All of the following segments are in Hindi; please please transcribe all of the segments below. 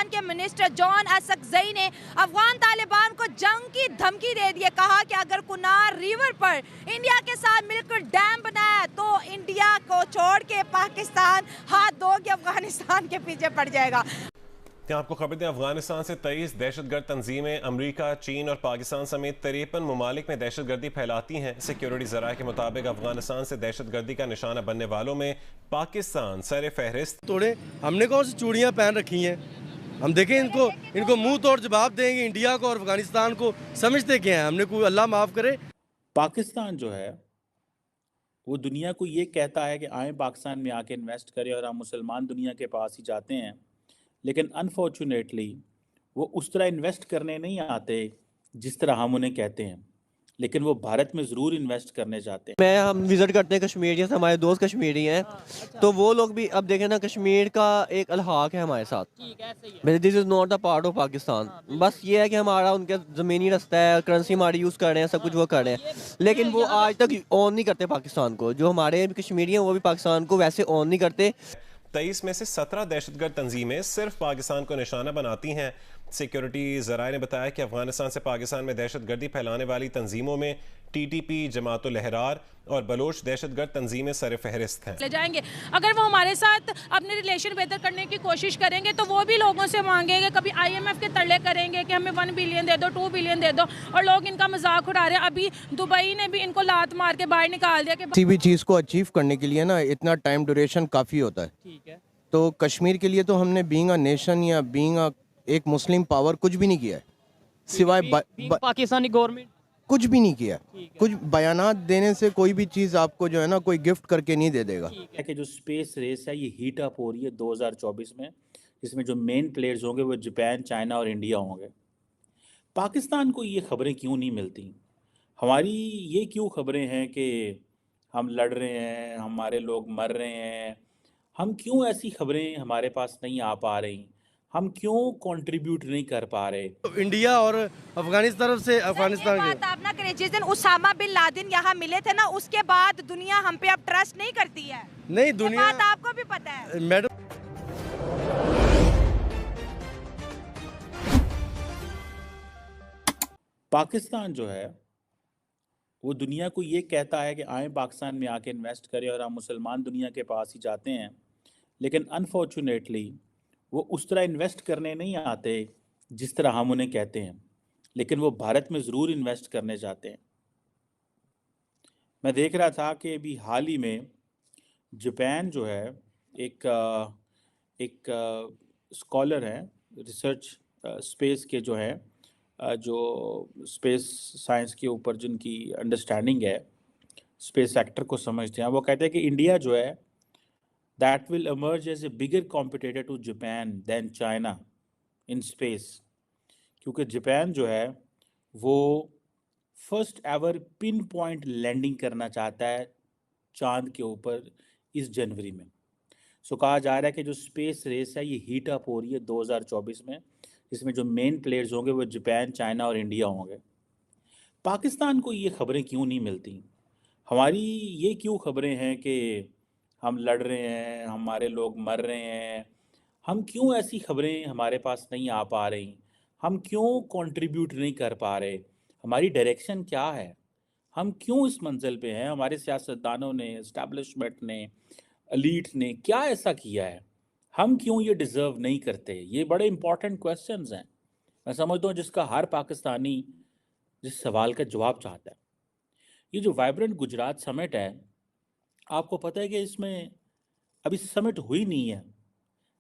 पाकिस्तान के मिनिस्टर जॉन असकज़ई ने अफगान तालिबान को जंग की धमकी दे दी है। कहा कि अगर कुनार रिवर पर इंडिया के साथ मिलकर डैम बनाया तो इंडिया को छोड़ के पाकिस्तान हाथ धो के अफगानिस्तान के पीछे पड़ जाएगा। आपको खबर दें, अफगानिस्तान से 23 दहशतगर्द तंजीमें अमरीका, चीन और पाकिस्तान समेत 53 ममालिक में दहशतगर्दी फैलाती हैं। सिक्योरिटी जराये के मुताबिक अफगानिस्तान से दहशतगर्दी का निशाना बनने वालों में पाकिस्तान सर फहरिस्त। तोड़े हमने कौन सी चूड़ियां पहन रखी हैं? हम देखें इनको मुंह तोड़ जवाब देंगे इंडिया को और अफगानिस्तान को। समझते क्या है हमने? कोई अल्लाह माफ़ करे। पाकिस्तान जो है वो दुनिया को ये कहता है कि आए पाकिस्तान में आके इन्वेस्ट करें, और हम मुसलमान दुनिया के पास ही जाते हैं, लेकिन अनफॉर्चुनेटली वो उस तरह इन्वेस्ट करने नहीं आते जिस तरह हम उन्हें कहते हैं, लेकिन वो भारत में ज़रूर इन्वेस्ट करने जाते हैं। हम विज़िट करते हैं कश्मीर, जैसे हमारे दोस्त कश्मीरी हैं, तो वो लोग भी अब देखें ना, कश्मीर का एक अलहाक है हमारे साथ। This is not the part of Pakistan. बस ये है कि हमारा उनके ज़मीनी रास्ता है, करेंसी हमारी यूज़ कर रहे हैं, सब कुछ वो कर रहे हैं, लेकिन वो आज तक ऑन नहीं करते पाकिस्तान को। जो हमारे कश्मीरी हैं वो भी पाकिस्तान को वैसे ऑन नहीं करते। 23 में से 17 दहशतगर्द तंजीमें सिर्फ पाकिस्तान को निशाना बनाती हैं। सिक्योरिटी जराये ने बताया कि अफगानिस्तान से पाकिस्तान में दहशतगर्दी फैलाने वाली तंजीमों में टीटीपी, जमातुल लहरार और बलोच दहशतगर्द तंजीमें सर फहरिस्त हैं। ले जाएंगे अगर वो हमारे साथ अपने रिलेशन बेहतर करने की कोशिश करेंगे तो वो भी लोगों से मांगेंगे, कभी IMF के तरले करेंगे कि हमें 1 बिलियन दे दो, 2 बिलियन दे दो, और लोग इनका मजाक उड़ा रहे हैं। अभी दुबई ने भी इनको लात मार के बाहर निकाल दिया कि किसी भी चीज़ को अचीव करने के लिए ना इतना टाइम ड्यूरेशन काफ़ी होता है। ठीक है, तो कश्मीर के लिए तो हमने बीइंग अ नेशन या बीइंग अ एक मुस्लिम पावर कुछ भी नहीं किया है, सिवाय पाकिस्तानी गवर्नमेंट कुछ भी नहीं किया है। कुछ बयानात देने से कोई भी चीज़ आपको जो है ना कोई गिफ्ट करके नहीं दे देगा। कि जो स्पेस रेस है ये हीट अप हो रही है 2024 में, जिसमें जो मेन प्लेयर्स होंगे वो जापान, चाइना और इंडिया होंगे। पाकिस्तान को ये खबरें क्यों नहीं मिलती? हमारी ये क्यों खबरें हैं कि हम लड़ रहे हैं, हमारे लोग मर रहे हैं? हम क्यों ऐसी खबरें हमारे पास नहीं आ पा रही? हम क्यों कंट्रीब्यूट नहीं कर पा रहे? तो इंडिया और अफगानिस्तान से अफगानिस्तान बात आप ना करें, जिस दिन उसामा बिन लादेन यहाँ मिले थे ना, उसके बाद दुनिया हम पे अब ट्रस्ट नहीं करती है। नहीं दुनिया, बात आपको भी पता है मैडम। पाकिस्तान जो है वो दुनिया को ये कहता है कि आए पाकिस्तान में आके इन्वेस्ट करें, और हम मुसलमान दुनिया के पास ही जाते हैं, लेकिन अनफॉर्चुनेटली वो उस तरह इन्वेस्ट करने नहीं आते जिस तरह हम उन्हें कहते हैं, लेकिन वो भारत में ज़रूर इन्वेस्ट करने जाते हैं। मैं देख रहा था कि अभी हाल ही में जापान जो है एक स्कॉलर हैं, रिसर्च स्पेस के जो हैं, जो स्पेस साइंस के ऊपर जिनकी अंडरस्टैंडिंग है, स्पेस सेक्टर को समझते हैं, वो कहते हैं कि इंडिया जो है that will emerge as a bigger competitor to Japan than China in space, क्योंकि जापान जो है वो first ever pinpoint landing करना चाहता है चांद के ऊपर इस जनवरी में। सो कहा जा रहा है कि जो स्पेस रेस है ये हीट अप हो रही है 2024 में, जिसमें जो मेन प्लेयर्स होंगे वो जापान, चाइना और इंडिया होंगे। पाकिस्तान को ये खबरें क्यों नहीं मिलती? हमारी ये क्यों खबरें हैं कि हम लड़ रहे हैं, हमारे लोग मर रहे हैं? हम क्यों ऐसी खबरें हमारे पास नहीं आ पा रही? हम क्यों कंट्रीब्यूट नहीं कर पा रहे? हमारी डायरेक्शन क्या है? हम क्यों इस मंजिल पे हैं? हमारे सियासतदानों ने, एस्टैब्लिशमेंट ने, एलीट ने क्या ऐसा किया है? हम क्यों ये डिज़र्व नहीं करते? ये बड़े इंपॉर्टेंट क्वेश्चंस हैं। मैं समझता हूँ जिसका हर पाकिस्तानी जिस सवाल का जवाब चाहता है। ये जो वाइब्रेंट गुजरात समिट है, आपको पता है कि इसमें अभी समिट हुई नहीं है,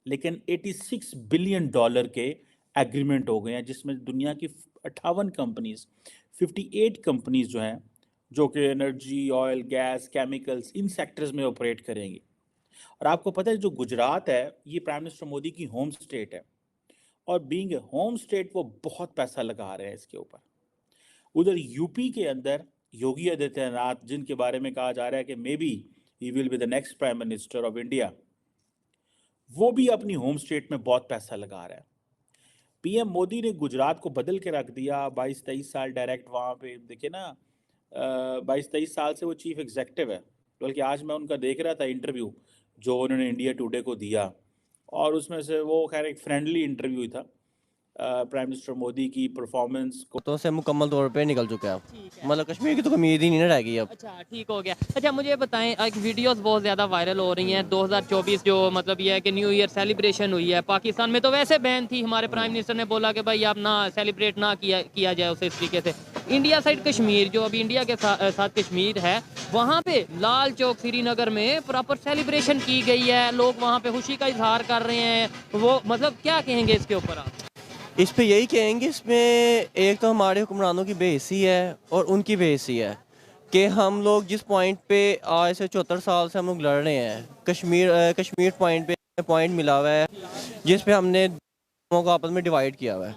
लेकिन $86 बिलियन के एग्रीमेंट हो गए हैं, जिसमें दुनिया की 58 कंपनीज, 58 कंपनीज जो हैं, जो कि एनर्जी, ऑयल, गैस, केमिकल्स, इन सेक्टर्स में ऑपरेट करेंगी। और आपको पता है जो गुजरात है ये प्राइम मिनिस्टर मोदी की होम स्टेट है, और बीइंग ए होम स्टेट वो बहुत पैसा लगा रहे हैं इसके ऊपर। उधर यूपी के अंदर योगी आदित्यनाथ, जिनके बारे में कहा जा रहा है कि may be he will be the next prime minister of India, वो भी अपनी होम स्टेट में बहुत पैसा लगा रहा है। पीएम मोदी ने गुजरात को बदल के रख दिया। 22-23 साल डायरेक्ट वहाँ पे देखे ना, 22-23 साल से वो चीफ एग्जेक्टिव है। बल्कि आज मैं उनका देख रहा था इंटरव्यू जो उन्होंने इंडिया टुडे को दिया, और उसमें से वो खैर एक फ्रेंडली इंटरव्यू था प्राइम मिनिस्टर मोदी की परफॉर्मेंस को। तो से मुकम्मल तौर पे निकल चुका है मतलब कश्मीर की तो उम्मीद ही नहीं ना रह गई अब। अच्छा ठीक हो गया। अच्छा मुझे बताएं, एक वीडियोस बहुत ज़्यादा वायरल हो रही हैं 2024 जो मतलब ये है कि न्यू ईयर सेलिब्रेशन हुई है पाकिस्तान में, तो वैसे बैन थी, हमारे प्राइम मिनिस्टर ने बोला कि भाई आप ना सेलिब्रेट ना किया जाए उसे इस तरीके से। इंडिया साइड कश्मीर जो अभी इंडिया के साथ कश्मीर है, वहाँ पे लाल चौक श्रीनगर में प्रॉपर सेलिब्रेशन की गई है, लोग वहाँ पे खुशी का इजहार कर रहे हैं, वो मतलब क्या कहेंगे इसके ऊपर आप? इस पे यही कहेंगे, इसमें एक तो हमारे हुक्मरानों की बेइज्जती है और उनकी बेइज्जती है कि हम लोग जिस पॉइंट पे आज से 74 साल से हम लोग लड़ रहे हैं, कश्मीर पॉइंट पे पॉइंट मिला हुआ है जिस पे हमने को आपस में डिवाइड किया हुआ है,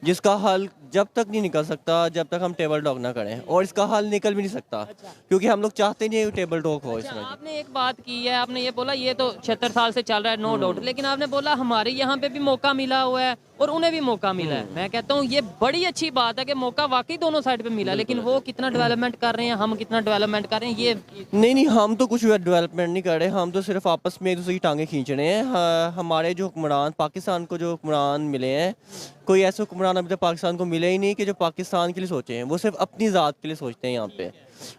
जिसका हल जब तक नहीं निकल सकता जब तक हम टेबल टॉक ना करें, और इसका हल निकल भी नहीं सकता क्योंकि हम लोग चाहते नहीं है टेबल टॉक हो। अच्छा, आपने एक बात की है, आपने ये बोला ये तो 76 साल से चल रहा है नो डाउट, लेकिन आपने बोला हमारे यहाँ पे भी मौका मिला हुआ है और उन्हें भी मौका मिला है। मैं कहता हूँ ये बड़ी अच्छी बात है कि मौका वाकई दोनों साइड पे मिला, लेकिन वो कितना डेवलपमेंट कर रहे हैं, हम कितना डेवलपमेंट कर रहे हैं, ये नहीं हम तो कुछ डेवलपमेंट नहीं कर रहे, हम तो सिर्फ आपस में एक दूसरे की टांगे खींच रहे हैं। हमारे जो हुक्मरान पाकिस्तान को जो हुक्मरान मिले हैं, कोई ऐसे हुक्मरान अभी तक पाकिस्तान को मिले ही नहीं कि जो पाकिस्तान के लिए सोचे हैं, वो सिर्फ अपनी ज़ात के लिए सोचते हैं। यहाँ पे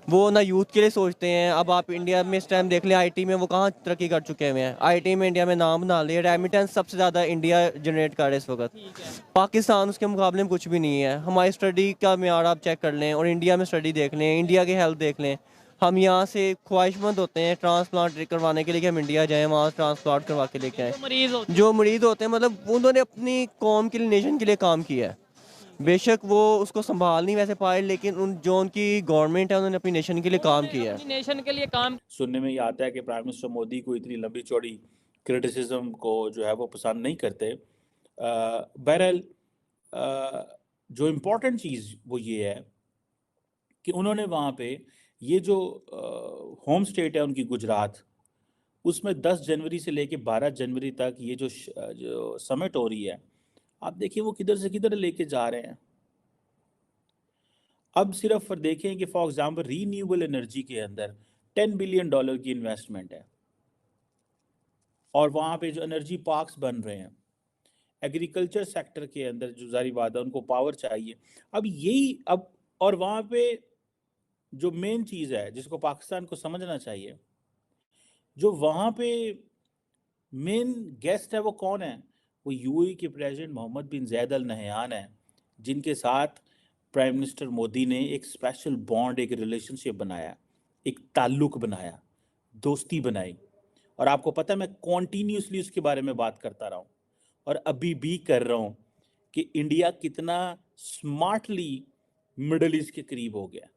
वो ना यूथ के लिए सोचते हैं। अब आप इंडिया में इस टाइम देख लें, आईटी में वो कहाँ तरक्की कर चुके हुए हैं, आईटी में इंडिया में नाम बना लिया, रेमिटेंस सबसे ज़्यादा इंडिया जनरेट कर रहा है इस वक्त। पाकिस्तान उसके मुकाबले में कुछ भी नहीं है। हमारी स्टडी का मेयार आप चेक कर लें और इंडिया में स्टडी देख लें, इंडिया की हेल्थ देख लें। हम यहाँ से ख्वाहिशमंद होते हैं ट्रांसप्लांट करवाने के लिए कि हम इंडिया जाएँ, वहाँ ट्रांसप्लांट करवा के लेके आएँ। जो मरीज़ होते हैं मतलब उन्होंने अपनी कौम के लिए, नेशन के लिए काम किया है, बेशक वो उसको संभाल नहीं वैसे पाए, लेकिन जो उनकी गवर्नमेंट है उन्होंने अपनी नेशन के लिए काम किया है। नेशन के लिए काम। सुनने में ये आता है कि प्राइम मिनिस्टर मोदी को इतनी लंबी चौड़ी क्रिटिसिज्म को जो है वो पसंद नहीं करते। बहरहाल जो इम्पोर्टेंट चीज़ वो ये है कि उन्होंने वहाँ पे ये जो होम स्टेट है उनकी गुजरात, उसमें 10 जनवरी से लेके 12 जनवरी तक ये जो समिट हो रही है, आप देखिए वो किधर से किधर लेके जा रहे हैं। अब सिर्फ देखें कि फॉर एग्जांपल रीन्यूएबल एनर्जी के अंदर $10 बिलियन की इन्वेस्टमेंट है, और वहाँ पे जो एनर्जी पार्क्स बन रहे हैं, एग्रीकल्चर सेक्टर के अंदर जो जारी बात है उनको पावर चाहिए। अब यही अब और वहाँ पे जो मेन चीज़ है जिसको पाकिस्तान को समझना चाहिए, जो वहाँ पे मेन गेस्ट है वो कौन है? वो यूएई के प्रेसिडेंट मोहम्मद बिन ज़ायद अल नहयान है, जिनके साथ प्राइम मिनिस्टर मोदी ने एक स्पेशल बॉन्ड, एक रिलेशनशिप बनाया, एक ताल्लुक बनाया, दोस्ती बनाई। और आपको पता है मैं कॉन्टीन्यूसली उसके बारे में बात करता रहा हूँ और अभी भी कर रहा हूँ कि इंडिया कितना स्मार्टली मिडल ईस्ट के करीब हो गया।